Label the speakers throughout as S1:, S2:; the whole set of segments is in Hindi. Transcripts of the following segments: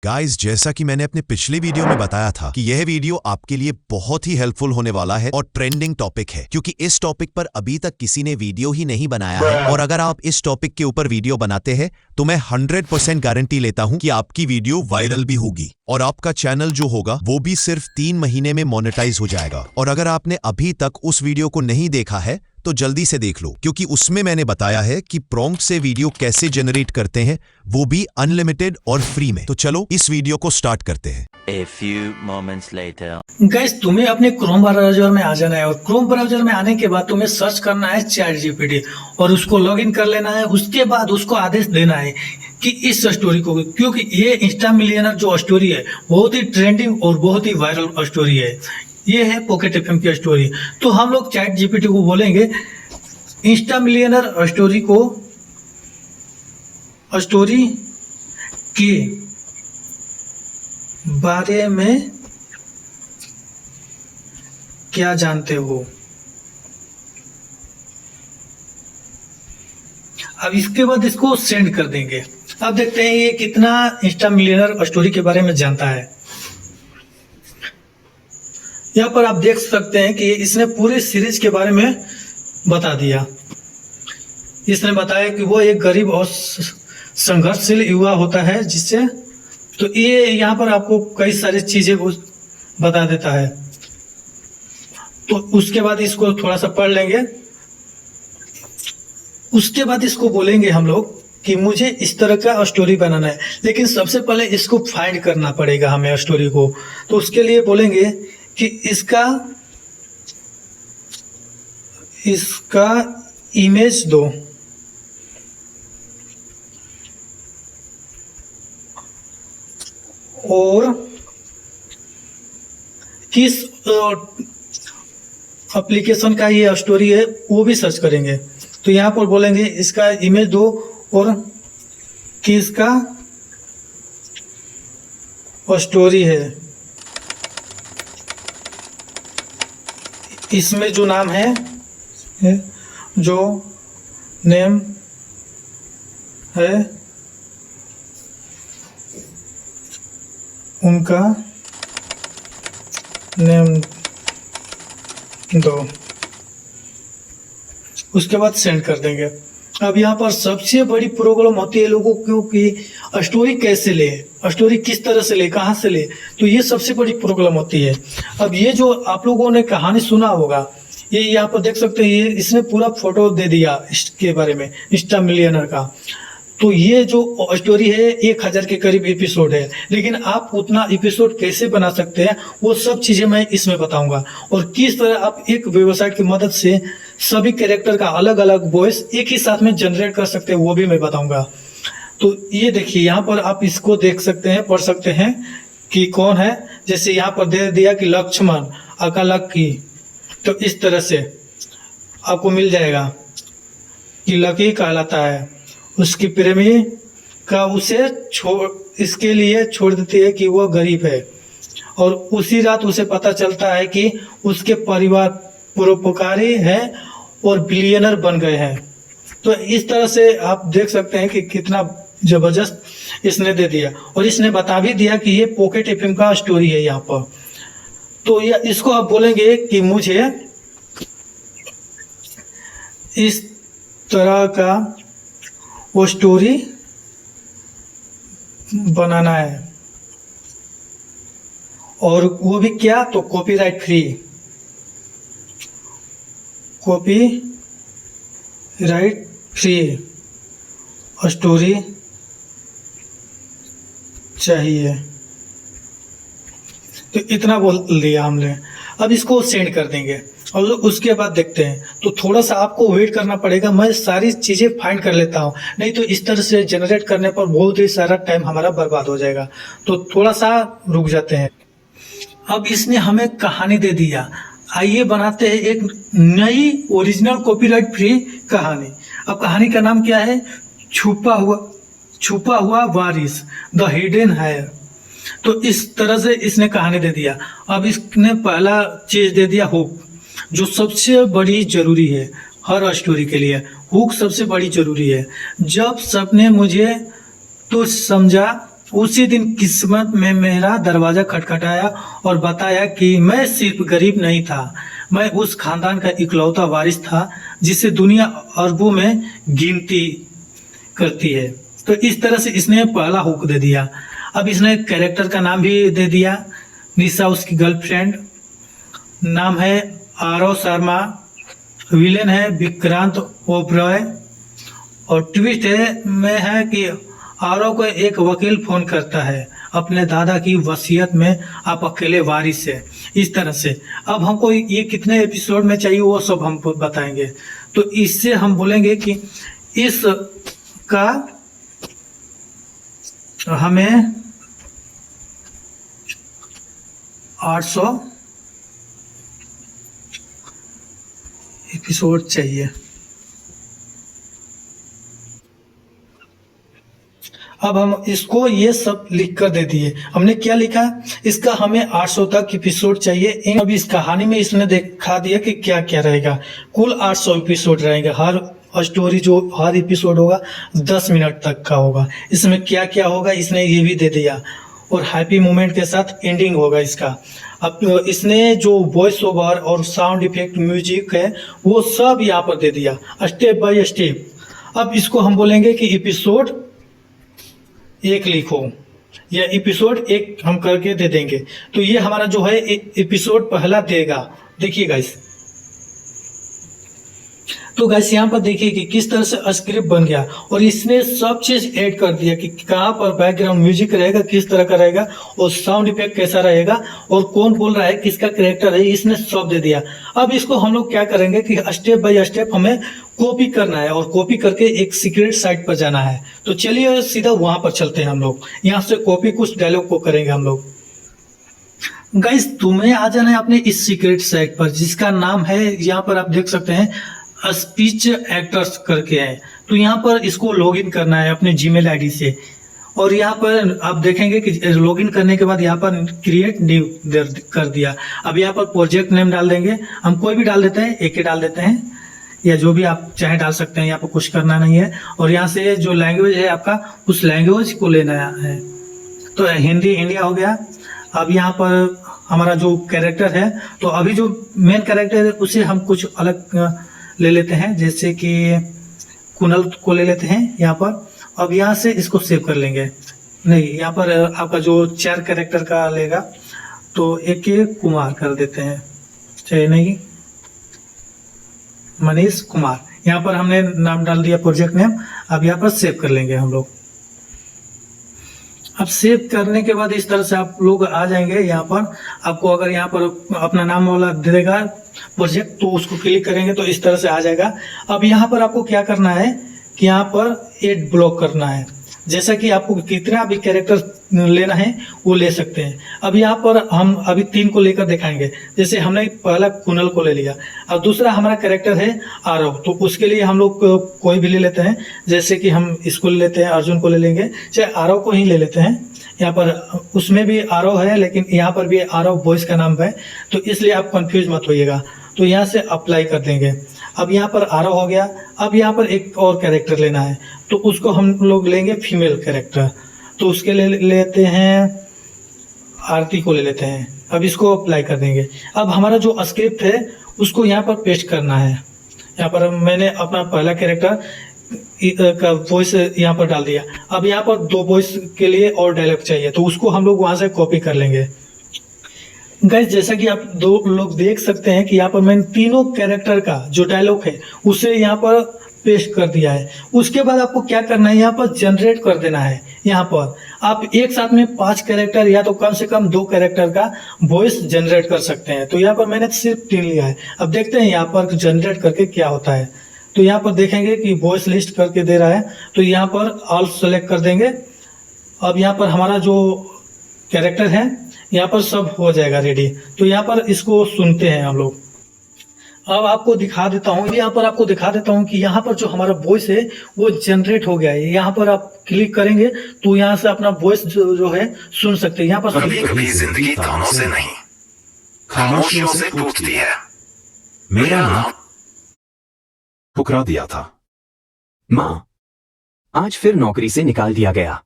S1: गाइस, जैसा कि मैंने अपने पिछले वीडियो में बताया था कि यह वीडियो आपके लिए बहुत ही हेल्पफुल होने वाला है और ट्रेंडिंग टॉपिक है, क्योंकि इस टॉपिक पर अभी तक किसी ने वीडियो ही नहीं बनाया है। और अगर आप इस टॉपिक के ऊपर वीडियो बनाते हैं तो मैं 100% गारंटी लेता हूं कि आपकी वीडियो वायरल भी होगी और आपका चैनल जो होगा वो भी सिर्फ 3 महीने में मोनेटाइज हो जाएगा। और अगर आपने अभी तक उस वीडियो को नहीं देखा है तो जल्दी से देख लो, क्योंकि उसमें मैंने बताया है कि प्रॉम्प्ट से वीडियो कैसे जनरेट करते हैं, वो भी अनलिमिटेड और फ्री में। तो चलो इस वीडियो को स्टार्ट करते हैं।
S2: A few moments later.
S3: Gas, तुम्हें अपने क्रोम ब्राउजर में आ जाना है और क्रोम ब्राउजर में आने के बाद तुम्हें सर्च करना है चैट जीपीटी और उसको लॉगिन कर लेना है। उसके बाद उसको आदेश देना है कि इस स्टोरी को, क्योंकि ये इंस्टा मिलियनर जो स्टोरी है बहुत ही ट्रेंडिंग और बहुत ही वायरल स्टोरी है। ये है पॉकेट एफएम की स्टोरी। तो हम लोग चैट जीपीटी को बोलेंगे इंस्टा मिलियनर स्टोरी को, स्टोरी के बारे में क्या जानते हो। अब इसके बाद इसको सेंड कर देंगे। अब देखते हैं ये कितना इंस्टा मिलियनर स्टोरी के बारे में जानता है। यहाँ पर आप देख सकते हैं कि इसने पूरे सीरीज के बारे में बता दिया। इसने बताया कि वो एक गरीब और संघर्षशील युवा होता है, जिससे तो ये यहाँ पर आपको कई सारी चीजें बता देता है। तो उसके बाद इसको थोड़ा सा पढ़ लेंगे। उसके बाद इसको बोलेंगे हम लोग कि मुझे इस तरह का स्टोरी बनाना है, लेकिन सबसे पहले इसको फाइंड करना पड़ेगा हमें स्टोरी को। तो उसके लिए बोलेंगे कि इसका इमेज दो और किस एप्लीकेशन का ये स्टोरी है वो भी सर्च करेंगे। तो यहाँ पर बोलेंगे इसका इमेज दो और किसका स्टोरी है, इसमें जो नाम है, जो नेम है उनका नेम दो। उसके बाद सेंड कर देंगे। अब यहाँ पर सबसे बड़ी प्रॉब्लम होती है लोगों को कि स्टोरी कैसे ले, स्टोरी किस तरह से ले, कहाँ से ले। तो ये सबसे बड़ी प्रॉब्लम होती है। अब ये जो आप लोगों ने कहानी सुना होगा, ये यहाँ पर देख सकते हैं, ये इसने पूरा फोटो दे दिया इसके बारे में, इंस्टा मिलियनर का। तो ये जो स्टोरी है 1000 के करीब एपिसोड है, लेकिन आप उतना एपिसोड कैसे बना सकते हैं वो सब चीजें मैं इसमें बताऊंगा। और किस तरह आप एक वेबसाइट की मदद से सभी कैरेक्टर का अलग अलग वॉइस एक ही साथ में जनरेट कर सकते हैं, वो भी मैं बताऊंगा। तो ये देखिए, यहाँ पर आप इसको देख सकते हैं, पढ़ सकते हैं कि कौन है। जैसे यहाँ पर दे दिया कि लक्ष्मण अकालक की, तो इस तरह से आपको मिल जाएगा कि लकी कहलाता है। उसकी प्रेमी का उसे इसके लिए छोड़ देती है कि वह गरीब है, और उसी रात उसे पता चलता है कि उसके परिवार परोपकारी हैं और बिलियनर बन गए हैं। तो इस तरह से आप देख सकते हैं कि कितना जबरदस्त इसने दे दिया, और इसने बता भी दिया कि ये पॉकेट एफएम का स्टोरी है यहाँ पर। तो इसको आप बोलेंगे कि मुझे इस तरह का वो स्टोरी बनाना है, और वो भी क्या, तो copyright free, copyright free story चाहिए। तो इतना बोल दिया हमने। अब इसको सेंड कर देंगे और उसके बाद देखते हैं। तो थोड़ा सा आपको वेट करना पड़ेगा, मैं सारी चीज़ें फाइंड कर लेता हूँ, नहीं तो इस तरह से जनरेट करने पर बहुत ही सारा टाइम हमारा बर्बाद हो जाएगा। तो थोड़ा सा रुक जाते हैं। अब इसने हमें कहानी दे दिया, आइए बनाते हैं एक नई ओरिजिनल कॉपीराइट फ्री कहानी। अब कहानी का नाम क्या है, छुपा हुआ वारिस, द हिडन हायर। तो इस तरह से इसने कहानी दे दिया। अब इसने पहला चीज दे दिया हुक, जो सबसे बड़ी जरूरी है हर स्टोरी के लिए। हुक सबसे बड़ी जरूरी है। जब सबने मुझे तो समझा उसी दिन किस्मत में मेरा दरवाजा खटखटाया और बताया कि मैं सिर्फ गरीब नहीं था, मैं उस खानदान का इकलौता वारिस था जिसे दुनिया अरबों में गिनती करती है। तो इस तरह से इसने पहला हुक दे दिया। अब इसने कैरेक्टर का नाम भी दे दिया, निशा उसकी गर्लफ्रेंड, नाम है आरव शर्मा, विलेन है विक्रांत ओबरॉय, और ट्विस्ट में है कि आरव को एक वकील फोन करता है अपने दादा की वसीयत में आप अकेले वारिस है। इस तरह से अब हमको ये कितने एपिसोड में चाहिए वो सब हम बताएंगे। तो इससे हम बोलेंगे कि इस का हमें 800 एपिसोड चाहिए। अब हम इसको ये सब लिख कर दे दिए। हमने क्या लिखा, इसका हमें 800 तक एपिसोड चाहिए। अब इस कहानी में इसने दिखा दिया कि क्या क्या रहेगा। कुल 800 एपिसोड रहेंगे। हर स्टोरी जो हर एपिसोड होगा 10 मिनट तक का होगा। इसमें क्या क्या होगा इसने ये भी दे दिया, और हैप्पी मोमेंट के साथ एंडिंग होगा इसका। अब इसने जो वॉइस ओवर और साउंड इफेक्ट म्यूजिक है वो सब यहाँ पर दे दिया स्टेप बाय स्टेप। अब इसको हम बोलेंगे कि एपिसोड 1 लिखो, या एपिसोड 1 हम करके दे देंगे। तो ये हमारा जो है एपिसोड पहला देगा। देखिए गाइस, तो गाइस यहाँ पर देखिए कि किस तरह से स्क्रिप्ट बन गया, और इसने सब चीज ऐड कर दिया कि कहाँ पर बैकग्राउंड म्यूजिक रहेगा, किस तरह का रहेगा, और साउंड इफेक्ट कैसा रहेगा, और कौन बोल रहा है, किसका कैरेक्टर है, इसने सब दे दिया। अब इसको हम लोग क्या करेंगे कि स्टेप बाय स्टेप हमें कॉपी करना है, और कॉपी करके एक सीक्रेट साइट पर जाना है। तो चलिए सीधा वहां पर चलते हैं हम लोग। यहाँ से कॉपी कुछ डायलॉग को करेंगे हम लोग। गाइस तुम्हें आ जाना है अपने इस सीक्रेट साइट पर, जिसका नाम है, यहाँ पर आप देख सकते हैं स्पीच एक्टर्स करके है। तो यहाँ पर इसको लॉगिन करना है अपने जीमेल आईडी से, और यहाँ पर आप देखेंगे कि लॉगिन करने के बाद यहाँ पर क्रिएट न्यू कर दिया। अब यहाँ पर प्रोजेक्ट नेम डाल देंगे, हम कोई भी डाल देते हैं, एक ही डाल देते हैं, या जो भी आप चाहे डाल सकते हैं। यहाँ पर कुछ करना नहीं है, और यहाँ से जो लैंग्वेज है आपका उस लैंग्वेज को लेना है। तो हिंदी इंडिया हो गया। अब यहाँ पर हमारा जो कैरेक्टर है, तो अभी जो मेन कैरेक्टर है उसे हम कुछ अलग ले लेते हैं, जैसे कि कुणाल को ले लेते हैं यहाँ पर। अब यहाँ से इसको सेव कर लेंगे। नहीं, यहाँ पर आपका जो 4 कैरेक्टर का लेगा, तो एक कुमार कर देते हैं, चाहिए नहीं, मनीष कुमार। यहाँ पर हमने नाम डाल दिया प्रोजेक्ट नेम। अब यहाँ पर सेव कर लेंगे हम लोग। अब सेव करने के बाद इस तरह से आप लोग आ जाएंगे। यहाँ पर आपको अगर यहाँ पर अपना नाम वाला दे देगा प्रोजेक्ट, तो उसको क्लिक करेंगे तो इस तरह से आ जाएगा। अब यहाँ पर आपको क्या करना है कि यहाँ पर एड ब्लॉक करना है। जैसा कि आपको कितना भी कैरेक्टर लेना है वो ले सकते हैं। अब यहाँ पर हम अभी 3 को लेकर दिखाएंगे। जैसे हमने पहला कुणाल को ले लिया, अब दूसरा हमारा कैरेक्टर है आरव, तो उसके लिए हम लोग कोई भी ले लेते हैं। जैसे कि हम इसको ले लेते हैं, अर्जुन को ले लेंगे, चाहे आरव को ही ले लेते हैं। यहाँ पर उसमें भी आरव है, लेकिन यहाँ पर भी आरव वॉइस का नाम है, तो इसलिए आप कंफ्यूज मत होइएगा। तो यहाँ से अप्लाई कर देंगे। अब यहाँ पर आरव हो गया। अब यहाँ पर एक और कैरेक्टर लेना है, तो उसको हम लोग लेंगे फीमेल कैरेक्टर। तो उसके लिए लेते हैं आरती को ले लेते हैं। अब इसको अप्लाई कर देंगे। अब हमारा जो स्क्रिप्ट है उसको यहाँ पर पेस्ट करना है। यहाँ पर मैंने अपना पहला कैरेक्टर का वॉइस यहाँ पर डाल दिया। अब यहाँ पर 2 वॉइस के लिए और डायलॉग चाहिए, तो उसको हम लोग वहाँ से कॉपी कर लेंगे। गाइस जैसा कि आप 2 लोग देख सकते हैं कि यहाँ पर मैंने तीनों कैरेक्टर का जो डायलॉग है उसे यहाँ पर पेस्ट कर दिया है। उसके बाद आपको क्या करना है, यहाँ पर जनरेट कर देना है। यहाँ पर आप एक साथ में 5 कैरेक्टर या तो कम से कम 2 कैरेक्टर का वॉइस जनरेट कर सकते हैं। तो यहाँ पर मैंने सिर्फ 3 लिया है। अब देखते हैं यहाँ पर जनरेट करके क्या होता है। तो यहाँ पर देखेंगे कि वॉइस लिस्ट करके दे रहा है, तो यहाँ पर ऑल सेलेक्ट कर देंगे। अब यहाँ पर हमारा जो कैरेक्टर है यहाँ पर सब हो जाएगा रेडी। तो यहाँ पर इसको सुनते हैं हम लोग। अब आपको दिखा देता हूँ, यहाँ पर आपको दिखा देता हूँ कि यहाँ पर जो हमारा वॉइस है वो जनरेट हो गया है। यहाँ पर आप क्लिक करेंगे तो यहाँ से अपना वॉइस जो है सुन सकते हैं। यहाँ पर
S4: कभी कभी जिंदगी तानों से नहीं, खामोशियों से टूटती है। मेरा नाम ठुकरा दिया था।
S5: माँ, आज फिर नौकरी से निकाल दिया गया।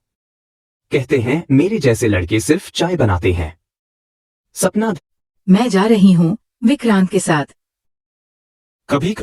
S5: कहते हैं मेरे जैसे लड़के सिर्फ चाय बनाते हैं। सपना
S6: मैं जा रही हूँ विक्रांत के साथ।
S5: कभी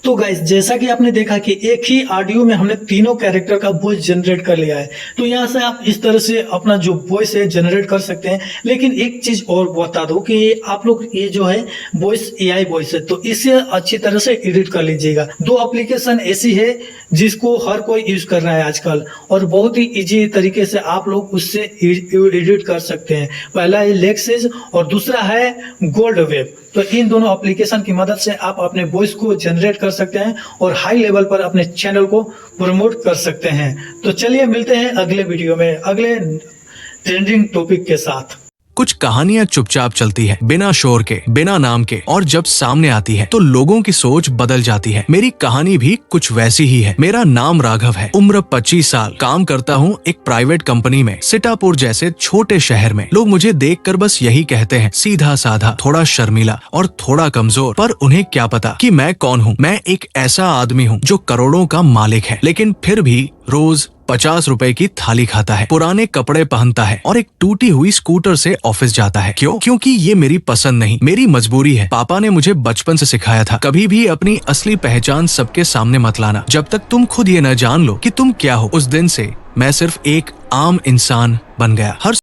S3: तो गाइस, जैसा कि आपने देखा कि एक ही ऑडियो में हमने तीनों कैरेक्टर का वॉइस जनरेट कर लिया है। तो यहाँ से आप इस तरह से अपना जो वॉइस है जनरेट कर सकते हैं। लेकिन एक चीज और बता दो कि आप लोग ये जो है वॉइस एआई वॉइस है, तो इसे अच्छी तरह से एडिट कर लीजिएगा। दो एप्लीकेशन ऐसी है जिसको हर कोई यूज कर रहा है आजकल, और बहुत ही इजी तरीके से आप लोग उससे एडिट कर सकते हैं। पहला है लेक्सिस और दूसरा है गोल्ड वेब। तो इन दोनों एप्लीकेशन की मदद से आप अपने वॉइस को जनरेट कर सकते हैं और हाई लेवल पर अपने चैनल को प्रमोट कर सकते हैं। तो चलिए मिलते हैं अगले वीडियो में अगले ट्रेंडिंग टॉपिक के साथ।
S7: कुछ कहानियां चुपचाप चलती है, बिना शोर के, बिना नाम के, और जब सामने आती है तो लोगों की सोच बदल जाती है। मेरी कहानी भी कुछ वैसी ही है। मेरा नाम राघव है, उम्र 25 साल, काम करता हूँ एक प्राइवेट कंपनी में, सीतापुर जैसे छोटे शहर में। लोग मुझे देखकर बस यही कहते हैं, सीधा साधा, थोड़ा शर्मीला और थोड़ा कमजोर। पर उन्हें क्या पता कि मैं कौन हूँ। मैं एक ऐसा आदमी हूँ जो करोड़ों का मालिक है, लेकिन फिर भी रोज 50 रुपए की थाली खाता है, पुराने कपड़े पहनता है और एक टूटी हुई स्कूटर से ऑफिस जाता है। क्यों? क्योंकि ये मेरी पसंद नहीं, मेरी मजबूरी है। पापा ने मुझे बचपन से सिखाया था, कभी भी अपनी असली पहचान सबके सामने मत लाना, जब तक तुम खुद ये न जान लो कि तुम क्या हो। उस दिन से मैं सिर्फ एक आम इंसान बन गया। हर